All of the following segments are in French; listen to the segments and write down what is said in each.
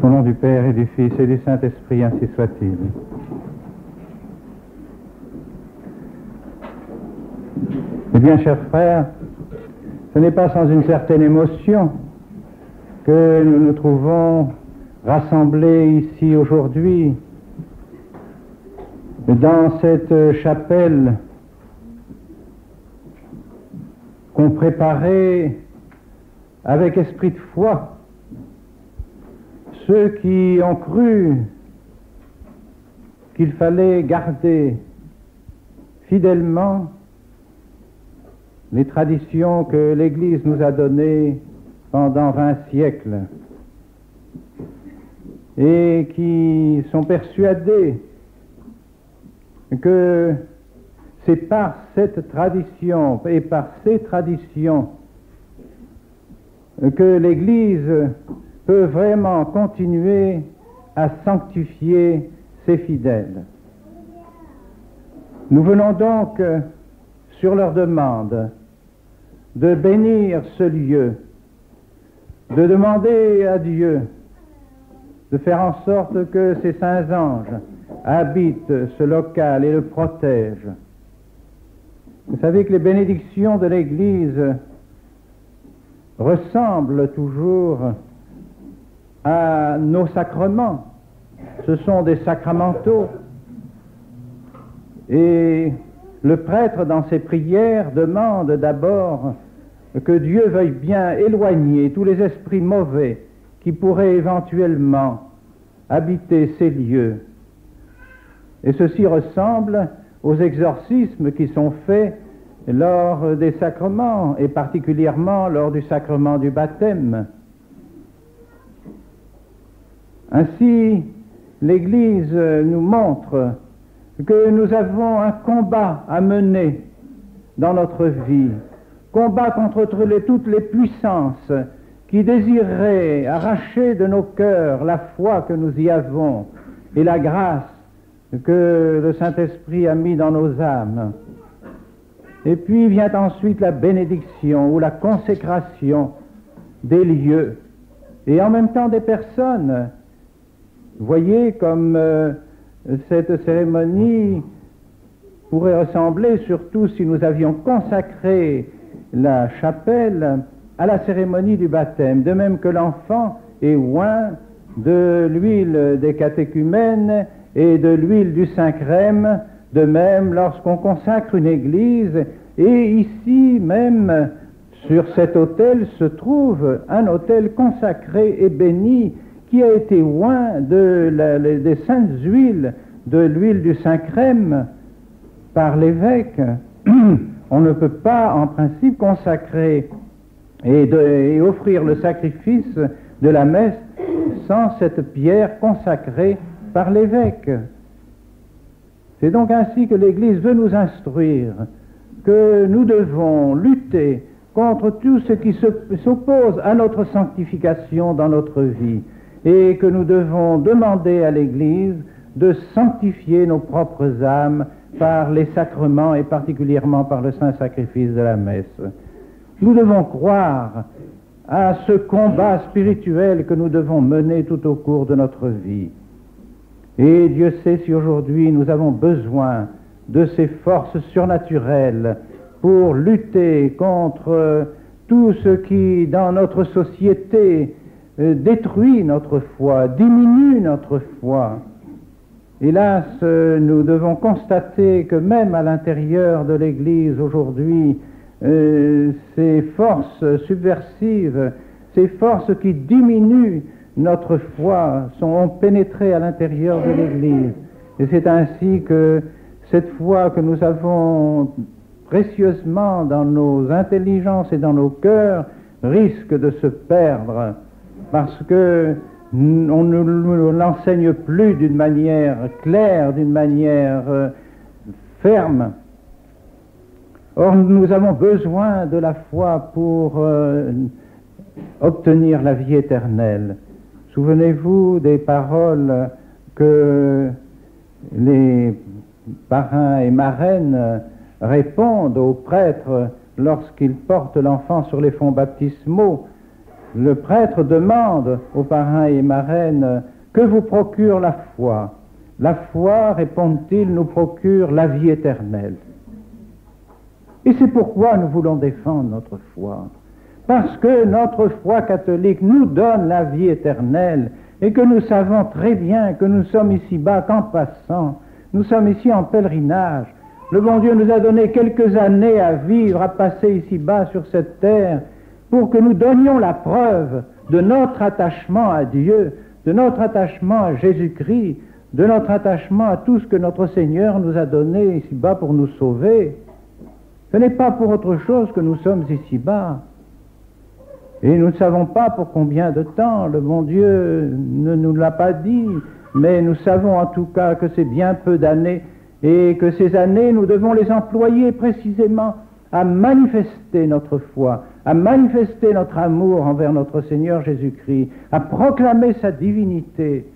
Au nom du Père et du Fils et du Saint-Esprit, ainsi soit-il. Eh bien, chers frères, ce n'est pas sans une certaine émotion que nous nous trouvons rassemblés ici aujourd'hui, dans cette chapelle qu'ont préparée avec esprit de foi ceux qui ont cru qu'il fallait garder fidèlement les traditions que l'Église nous a données pendant 20 siècles et qui sont persuadés que c'est par cette tradition et par ces traditions que l'Église peut vraiment continuer à sanctifier ses fidèles. Nous venons donc, sur leur demande, de bénir ce lieu, de demander à Dieu de faire en sorte que ces saints anges habitent ce local et le protègent. Vous savez que les bénédictions de l'Église ressemblent toujours à nos sacrements. Ce sont des sacramentaux. Et le prêtre, dans ses prières, demande d'abord que Dieu veuille bien éloigner tous les esprits mauvais qui pourraient éventuellement habiter ces lieux. Et ceci ressemble aux exorcismes qui sont faits lors des sacrements, et particulièrement lors du sacrement du baptême. Ainsi, l'Église nous montre que nous avons un combat à mener dans notre vie, combat contre toutes les puissances qui désireraient arracher de nos cœurs la foi que nous y avons et la grâce que le Saint-Esprit a mis dans nos âmes. Et puis vient ensuite la bénédiction ou la consécration des lieux et en même temps des personnes. Vous voyez comme cette cérémonie pourrait ressembler, surtout si nous avions consacré la chapelle à la cérémonie du baptême, de même que l'enfant est oint de l'huile des catéchumènes et de l'huile du Saint-Crème, de même lorsqu'on consacre une église, et ici même sur cet autel se trouve un autel consacré et béni qui a été oint des saintes huiles, de l'huile du Saint-Crème par l'évêque. On ne peut pas en principe consacrer et offrir le sacrifice de la messe sans cette pierre consacrée par l'évêque. C'est donc ainsi que l'Église veut nous instruire que nous devons lutter contre tout ce qui s'oppose à notre sanctification dans notre vie et que nous devons demander à l'Église de sanctifier nos propres âmes par les sacrements et particulièrement par le saint sacrifice de la messe. Nous devons croire à ce combat spirituel que nous devons mener tout au cours de notre vie. Et Dieu sait si aujourd'hui nous avons besoin de ces forces surnaturelles pour lutter contre tout ce qui, dans notre société, détruit notre foi, diminue notre foi. Hélas, nous devons constater que même à l'intérieur de l'Église aujourd'hui, ces forces subversives, ces forces qui diminuent notre foi ont pénétré à l'intérieur de l'Église. Et c'est ainsi que cette foi que nous avons précieusement dans nos intelligences et dans nos cœurs risque de se perdre parce que on ne l'enseigne plus d'une manière claire, d'une manière ferme. Or, nous avons besoin de la foi pour obtenir la vie éternelle. Souvenez-vous des paroles que les parrains et marraines répondent aux prêtres lorsqu'ils portent l'enfant sur les fonts baptismaux. le prêtre demande aux parrains et marraines « Que vous procure la foi ?» La foi, répondent-ils, nous procure la vie éternelle. Et c'est pourquoi nous voulons défendre notre foi. Parce que notre foi catholique nous donne la vie éternelle et que nous savons très bien que nous sommes ici-bas qu'en passant. Nous sommes ici en pèlerinage. Le bon Dieu nous a donné quelques années à vivre, à passer ici-bas sur cette terre pour que nous donnions la preuve de notre attachement à Dieu, de notre attachement à Jésus-Christ, de notre attachement à tout ce que notre Seigneur nous a donné ici-bas pour nous sauver. Ce n'est pas pour autre chose que nous sommes ici-bas. Et nous ne savons pas pour combien de temps, le bon Dieu ne nous l'a pas dit, mais nous savons en tout cas que c'est bien peu d'années et que ces années, nous devons les employer précisément à manifester notre foi, à manifester notre amour envers notre Seigneur Jésus-Christ, à proclamer sa divinité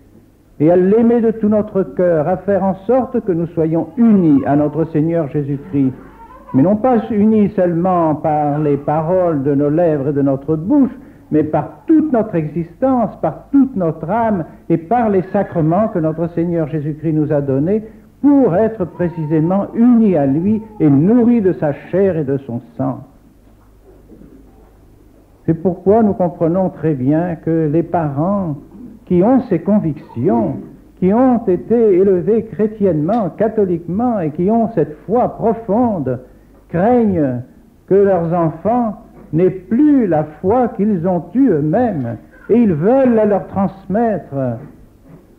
et à l'aimer de tout notre cœur, à faire en sorte que nous soyons unis à notre Seigneur Jésus-Christ, mais non pas unis seulement par les paroles de nos lèvres et de notre bouche, mais par toute notre existence, par toute notre âme et par les sacrements que notre Seigneur Jésus-Christ nous a donnés pour être précisément unis à lui et nourris de sa chair et de son sang. C'est pourquoi nous comprenons très bien que les parents qui ont ces convictions, qui ont été élevés chrétiennement, catholiquement et qui ont cette foi profonde, craignent que leurs enfants n'aient plus la foi qu'ils ont eue eux-mêmes et ils veulent la leur transmettre.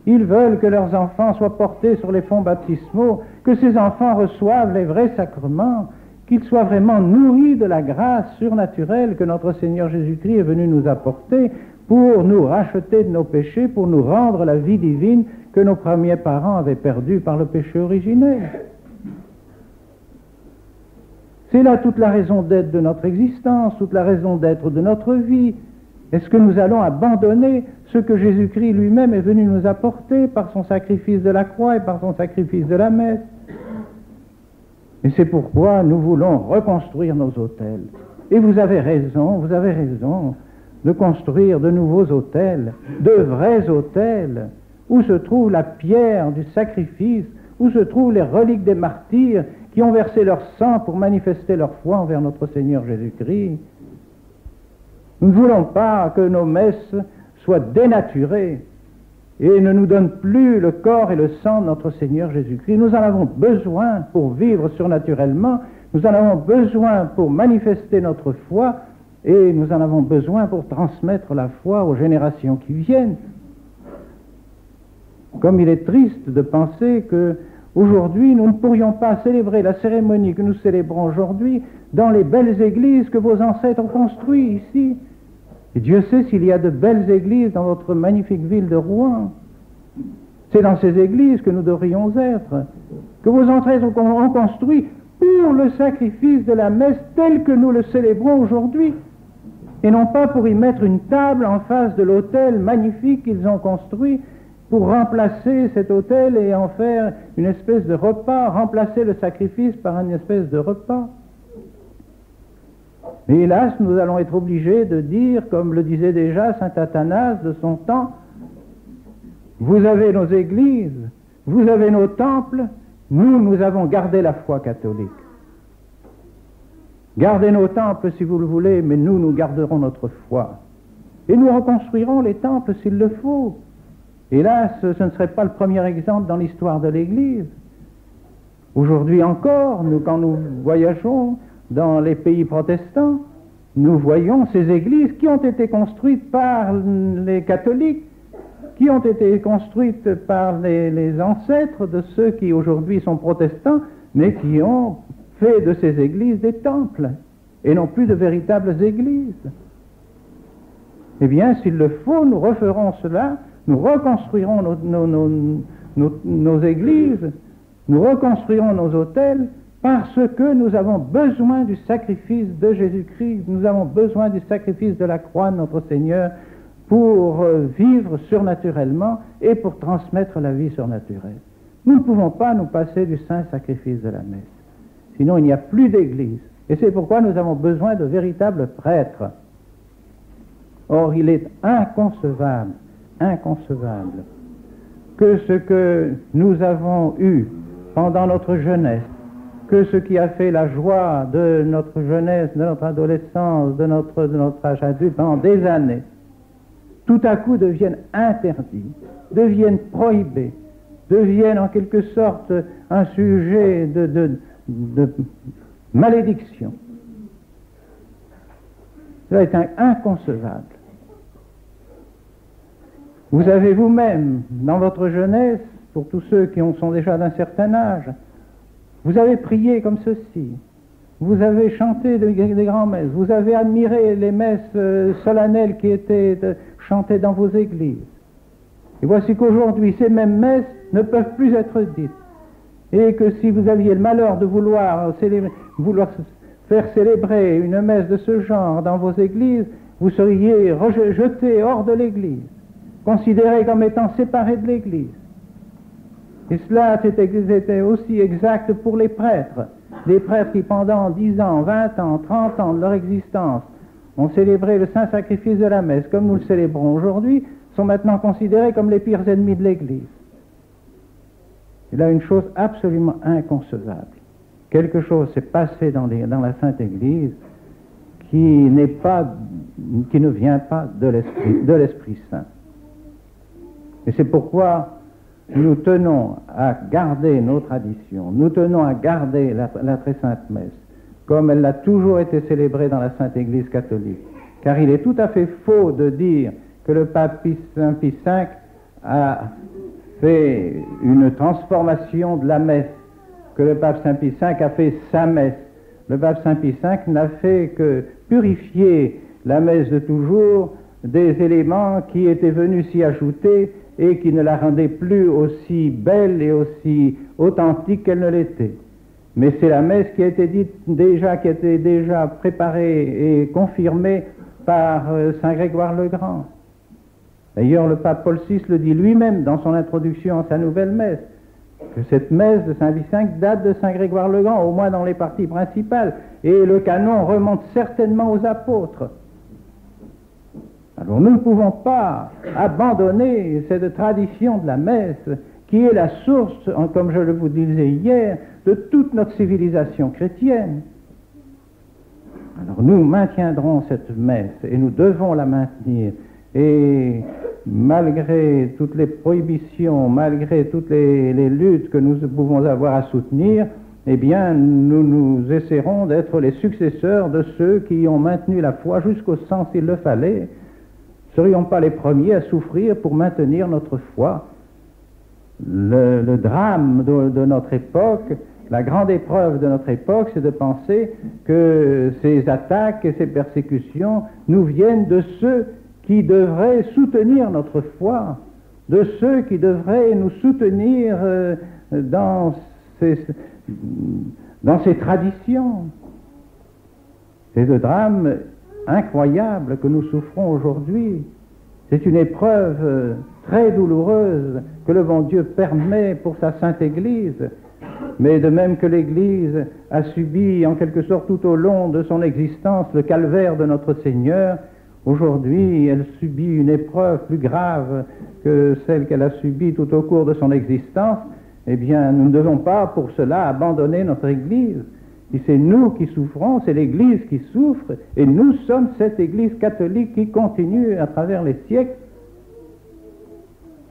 Ils veulent que leurs enfants soient portés sur les fonds baptismaux, que ces enfants reçoivent les vrais sacrements, qu'ils soient vraiment nourris de la grâce surnaturelle que notre Seigneur Jésus-Christ est venu nous apporter pour nous racheter de nos péchés, pour nous rendre la vie divine que nos premiers parents avaient perdue par le péché originel. C'est là toute la raison d'être de notre existence, toute la raison d'être de notre vie. Est-ce que nous allons abandonner ce que Jésus-Christ lui-même est venu nous apporter par son sacrifice de la croix et par son sacrifice de la messe? Et c'est pourquoi nous voulons reconstruire nos autels. Et vous avez raison de construire de nouveaux autels, de vrais autels, où se trouve la pierre du sacrifice, où se trouvent les reliques des martyrs qui ont versé leur sang pour manifester leur foi envers notre Seigneur Jésus-Christ. Nous ne voulons pas que nos messes soient dénaturées et ne nous donnent plus le corps et le sang de notre Seigneur Jésus-Christ. Nous en avons besoin pour vivre surnaturellement, nous en avons besoin pour manifester notre foi et nous en avons besoin pour transmettre la foi aux générations qui viennent. Comme il est triste de penser que aujourd'hui, nous ne pourrions pas célébrer la cérémonie que nous célébrons aujourd'hui dans les belles églises que vos ancêtres ont construites ici. Et Dieu sait s'il y a de belles églises dans notre magnifique ville de Rouen. C'est dans ces églises que nous devrions être, que vos ancêtres ont construit pour le sacrifice de la messe tel que nous le célébrons aujourd'hui, et non pas pour y mettre une table en face de l'autel magnifique qu'ils ont construit, pour remplacer cet autel et en faire une espèce de repas, remplacer le sacrifice par une espèce de repas. Mais hélas, nous allons être obligés de dire, comme le disait déjà saint Athanase de son temps, vous avez nos églises, vous avez nos temples, nous avons gardé la foi catholique. Gardez nos temples si vous le voulez, mais nous garderons notre foi. Et nous reconstruirons les temples s'il le faut. Hélas, ce ne serait pas le premier exemple dans l'histoire de l'Église. Aujourd'hui encore, quand nous voyageons dans les pays protestants, nous voyons ces églises qui ont été construites par les catholiques, qui ont été construites par les ancêtres de ceux qui aujourd'hui sont protestants, mais qui ont fait de ces églises des temples, et non plus de véritables églises. Eh bien, s'il le faut, nous referons cela. Nous reconstruirons nos églises, nous reconstruirons nos autels parce que nous avons besoin du sacrifice de Jésus-Christ, nous avons besoin du sacrifice de la croix de notre Seigneur pour vivre surnaturellement et pour transmettre la vie surnaturelle. Nous ne pouvons pas nous passer du saint sacrifice de la messe, sinon il n'y a plus d'église. Et c'est pourquoi nous avons besoin de véritables prêtres. Or, il est inconcevable que ce que nous avons eu pendant notre jeunesse, que ce qui a fait la joie de notre jeunesse, de notre adolescence, de notre âge adulte pendant des années, tout à coup deviennent interdits, deviennent prohibés, deviennent en quelque sorte un sujet de malédiction. Cela est inconcevable. Vous avez vous-même, dans votre jeunesse, pour tous ceux qui sont déjà d'un certain âge, vous avez prié comme ceci, vous avez chanté des grands messes, vous avez admiré les messes solennelles qui étaient chantées dans vos églises. Et voici qu'aujourd'hui, ces mêmes messes ne peuvent plus être dites. Et que si vous aviez le malheur de vouloir faire célébrer une messe de ce genre dans vos églises, vous seriez jeté hors de l'église, considéré comme étant séparé de l'église. Et cela c'était aussi exact pour les prêtres. Les prêtres qui pendant 10 ans, 20 ans, 30 ans de leur existence ont célébré le saint sacrifice de la messe, comme nous le célébrons aujourd'hui, sont maintenant considérés comme les pires ennemis de l'Église. Et là, une chose absolument inconcevable. Quelque chose s'est passé dans la Sainte Église qui ne vient pas de l'Esprit Saint. Et c'est pourquoi nous tenons à garder nos traditions, nous tenons à garder la très sainte messe, comme elle l'a toujours été célébrée dans la Sainte Église catholique. Car il est tout à fait faux de dire que le pape Saint Pie V a fait une transformation de la messe, que le pape Saint Pie V a fait sa messe. Le pape Saint Pie V n'a fait que purifier la messe de toujours des éléments qui étaient venus s'y ajouter et qui ne la rendaient plus aussi belle et aussi authentique qu'elle ne l'était. Mais c'est la messe qui a été déjà préparée et confirmée par Saint Grégoire le Grand. D'ailleurs, le pape Paul VI le dit lui-même dans son introduction à sa nouvelle messe, que cette messe de Saint Pie V date de Saint Grégoire le Grand, au moins dans les parties principales, et le canon remonte certainement aux apôtres. Alors nous ne pouvons pas abandonner cette tradition de la messe qui est la source, comme je le vous disais hier, de toute notre civilisation chrétienne. Alors nous maintiendrons cette messe et nous devons la maintenir. Et malgré toutes les prohibitions, malgré toutes les luttes que nous pouvons avoir à soutenir, eh bien nous essaierons d'être les successeurs de ceux qui ont maintenu la foi jusqu'au sang s'il le fallait. Ne serions pas les premiers à souffrir pour maintenir notre foi. Le drame de notre époque, la grande épreuve de notre époque, c'est de penser que ces attaques et ces persécutions nous viennent de ceux qui devraient soutenir notre foi, de ceux qui devraient nous soutenir dans ces traditions. C'est le drame incroyable que nous souffrons aujourd'hui. C'est une épreuve très douloureuse que le bon Dieu permet pour sa Sainte Église, mais de même que l'Église a subi en quelque sorte tout au long de son existence le calvaire de notre Seigneur, aujourd'hui elle subit une épreuve plus grave que celle qu'elle a subie tout au cours de son existence. Eh bien, nous ne devons pas pour cela abandonner notre Église. Si c'est nous qui souffrons, c'est l'Église qui souffre, et nous sommes cette Église catholique qui continue à travers les siècles.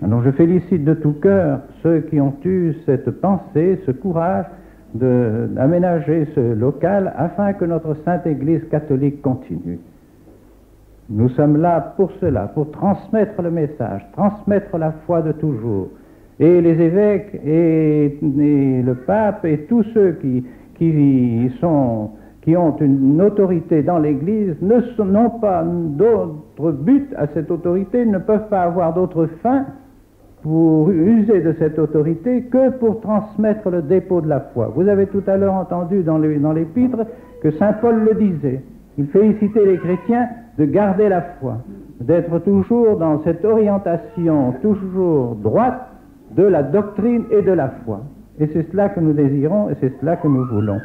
Alors je félicite de tout cœur ceux qui ont eu cette pensée, ce courage d'aménager ce local afin que notre Sainte Église catholique continue. Nous sommes là pour cela, pour transmettre le message, transmettre la foi de toujours. Et les évêques et le pape et tous ceux qui ont une autorité dans l'Église n'ont pas d'autre but à cette autorité, ne peuvent pas avoir d'autre fin pour user de cette autorité que pour transmettre le dépôt de la foi. Vous avez tout à l'heure entendu dans l'épître que saint Paul le disait. Il félicitait les chrétiens de garder la foi, d'être toujours dans cette orientation toujours droite de la doctrine et de la foi. Et c'est cela que nous désirons et c'est cela que nous voulons.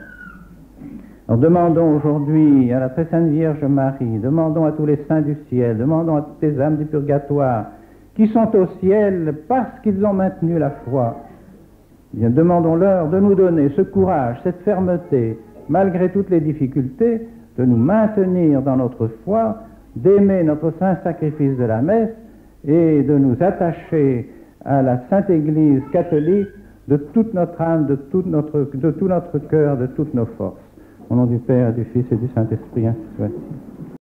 Alors demandons aujourd'hui à la très sainte Vierge Marie, demandons à tous les saints du ciel, demandons à toutes les âmes du purgatoire qui sont au ciel parce qu'ils ont maintenu la foi. Eh bien, demandons-leur de nous donner ce courage, cette fermeté, malgré toutes les difficultés, de nous maintenir dans notre foi, d'aimer notre saint sacrifice de la messe et de nous attacher à la Sainte Église catholique de toute notre âme, de tout notre cœur, de toutes nos forces. Au nom du Père, du Fils et du Saint-Esprit, ainsi soit-il.